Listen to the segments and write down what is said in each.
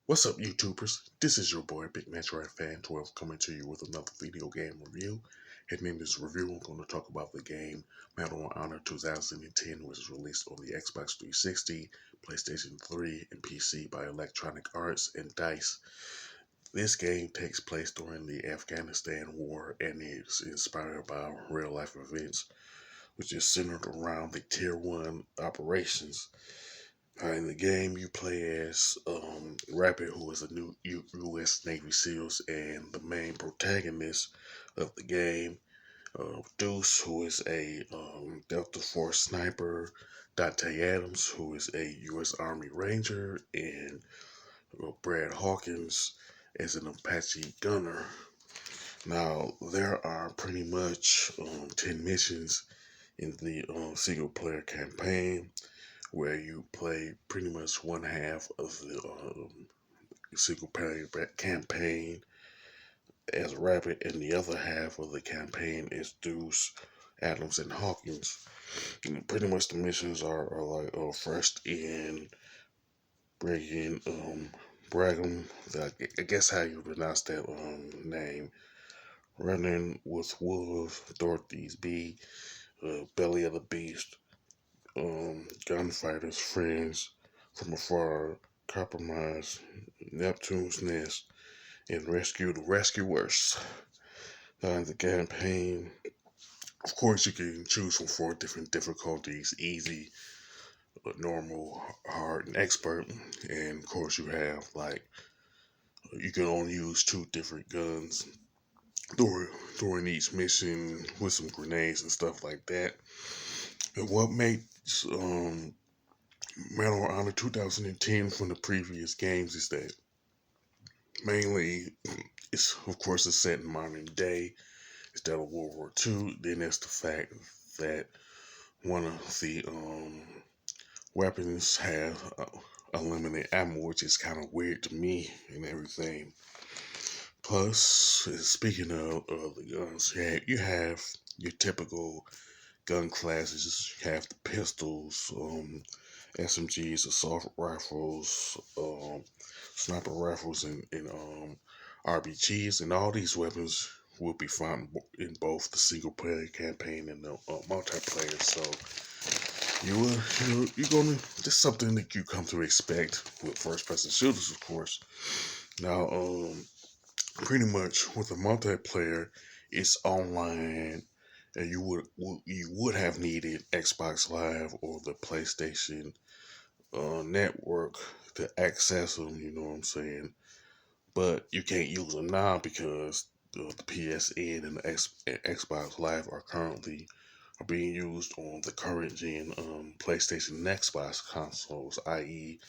What's up, YouTubers? This is your boy, Big Metroid Fan 12, coming to you with another video game review. And in this review, I'm going to talk about the game Medal of Honor 2010, which was released on the Xbox 360, PlayStation 3, and PC by Electronic Arts and DICE. This game takes place during the Afghanistan War and is inspired by real-life events, which is centered around the Tier 1 operations. In the game, you play as Rapid, who is a new U.S. Navy SEALs, and the main protagonist of the game, Deuce, who is a Delta Force sniper, Dante Adams, who is a U.S. Army Ranger, and Brad Hawkins as an Apache gunner. Now, there are pretty much 10 missions in the single player campaign, where you play pretty much one half of the single player campaign as Rabbit, and the other half of the campaign is Deuce, Adams, and Hawkins. And pretty much the missions are like first in breaking Brigham, I guess how you pronounce that name, running with Wolf, Dorothy's B, Belly of the Beast, Gunfighters, Friends from Afar, Compromise, Neptune's Nest, and Rescue the Rescuers. In the campaign, of course, you can choose from 4 different difficulties: easy, normal, hard, and expert. And of course, you have you can only use 2 different guns during each mission with some grenades and stuff like that. And what makes Medal of Honor 2010 from the previous games is that mainly it's, of course, it's set in modern day instead of World War II. Then there's the fact that one of the weapons have unlimited ammo, which is kind of weird to me and everything. Plus, speaking of the guns, you have your typical gun classes. You have the pistols, SMGs, assault rifles, sniper rifles, and RPGs, and all these weapons will be found in both the single player campaign and the multiplayer. So you're gonna this is something that you come to expect with first person shooters, of course. Now, pretty much with the multiplayer, it's online, and you would have needed Xbox Live or the PlayStation network to access them. You know what I'm saying? But you can't use them now because the PSN and the Xbox Live are being used on the current gen PlayStation and Xbox consoles, i.e.,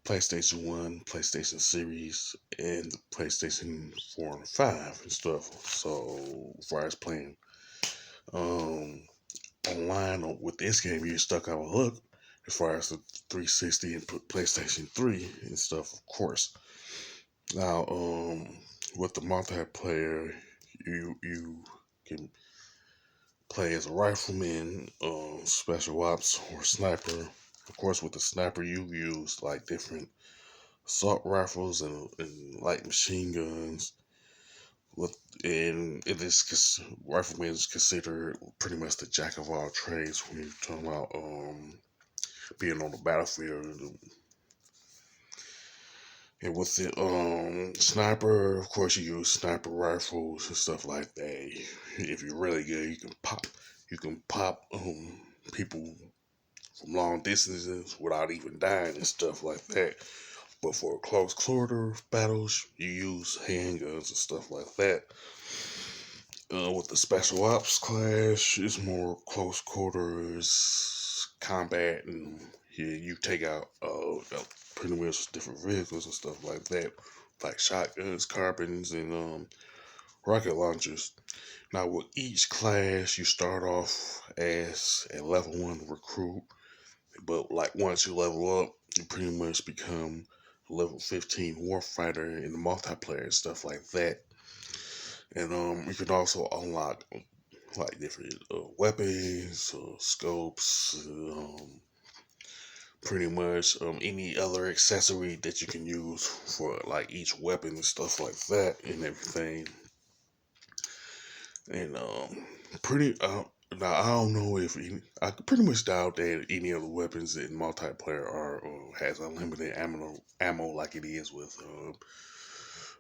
PlayStation 1, PlayStation Series, and the PlayStation 4 and 5 and stuff. So, as far as playing um, online with this game, you're stuck out of luck as far as the 360 and PlayStation 3 and stuff, of course. Now, with the multiplayer, you can play as a rifleman, special ops, or sniper. Of course, with the sniper, you use like different assault rifles and light machine guns. With and it is rifleman is considered pretty much the jack of all trades when you're talking about being on the battlefield. And with the sniper, of course, you use sniper rifles and stuff like that. If you're really good, you can pop people from long distances without even dying and stuff like that. But for close quarter battles, you use handguns and stuff like that. With the special ops class, it's more close quarters combat, and you take out pretty much different vehicles and stuff like that, like shotguns, carbines, and rocket launchers. Now, with each class, you start off as a level 1 recruit, but like once you level up, you pretty much become a level 15 warfighter in the multiplayer and stuff like that. And you can also unlock like different weapons, scopes, pretty much any other accessory that you can use for like each weapon and stuff like that and everything. And pretty now I don't know if I could pretty much doubt that any of the weapons in multiplayer are has unlimited ammo like it is with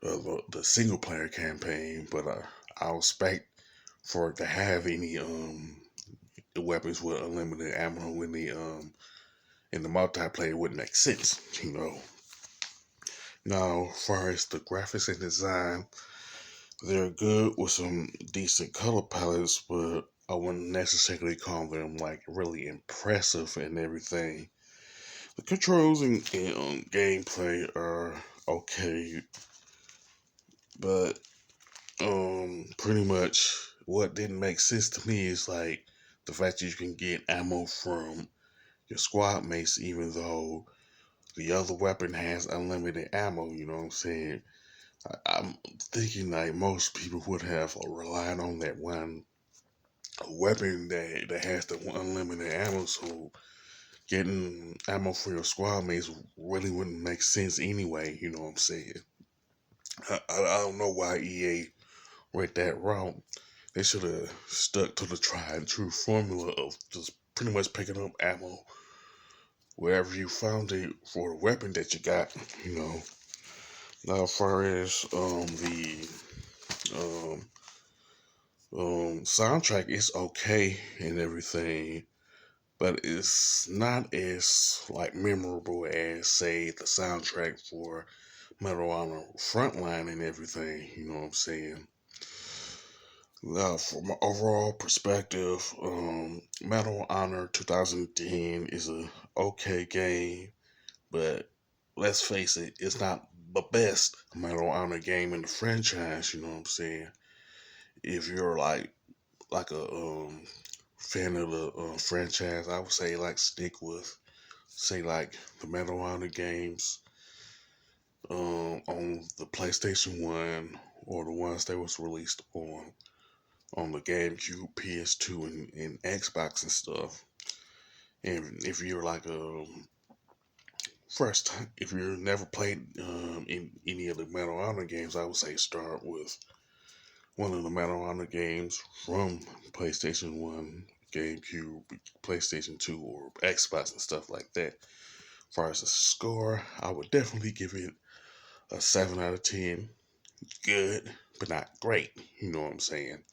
the single player campaign, but I expect for it to have any the weapons with unlimited ammo in the multiplayer wouldn't make sense, you know. Now, as far as the graphics and design, they're good with some decent color palettes, but I wouldn't necessarily call them like really impressive and everything. The controls and gameplay are okay, but pretty much what didn't make sense to me is like the fact that you can get ammo from your squad mates even though the other weapon has unlimited ammo, you know what I'm saying? I'm thinking like most people would have relied on that one weapon that has the unlimited ammo, so getting ammo for your squad mates really wouldn't make sense anyway, you know what I'm saying? I don't know why EA went that route. They should have stuck to the tried and true formula of just pretty much picking up ammo wherever you found it for the weapon that you got, you know. Now, as far as the um, soundtrack, is okay and everything, but it's not as like memorable as say the soundtrack for Medal of Honor Frontline and everything. You know what I'm saying? Now, from an overall perspective, Medal of Honor 2010 is a okay game, but let's face it, it's not the best Medal of Honor game in the franchise. You know what I'm saying? If you're like a fan of the franchise, I would say like stick with say like the Medal of Honor games on the PlayStation One or the ones that was released on the GameCube, PS2, and Xbox and stuff. And if you're like a first time, if you've never played in any of the Medal of Honor games, I would say start with one of the Medal of Honor games from PlayStation 1, GameCube, PlayStation 2, or Xbox and stuff like that. As far as the score, I would definitely give it a 7 out of 10. Good, but not great. You know what I'm saying?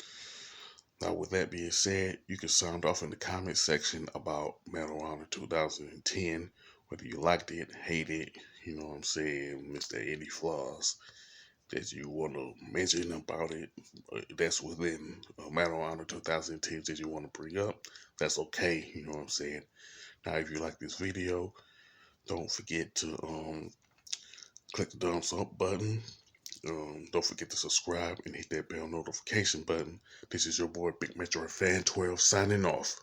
Now, with that being said, you can sound off in the comment section about Medal of Honor 2010, whether you liked it, hated it, you know what I'm saying, missed there any flaws that you want to mention about it, that's within Medal of Honor 2010 that you want to bring up, that's okay, you know what I'm saying. Now, if you like this video, don't forget to click the thumbs up button. Don't forget to subscribe and hit that bell notification button. This is your boy Big Metro Fan 12 signing off.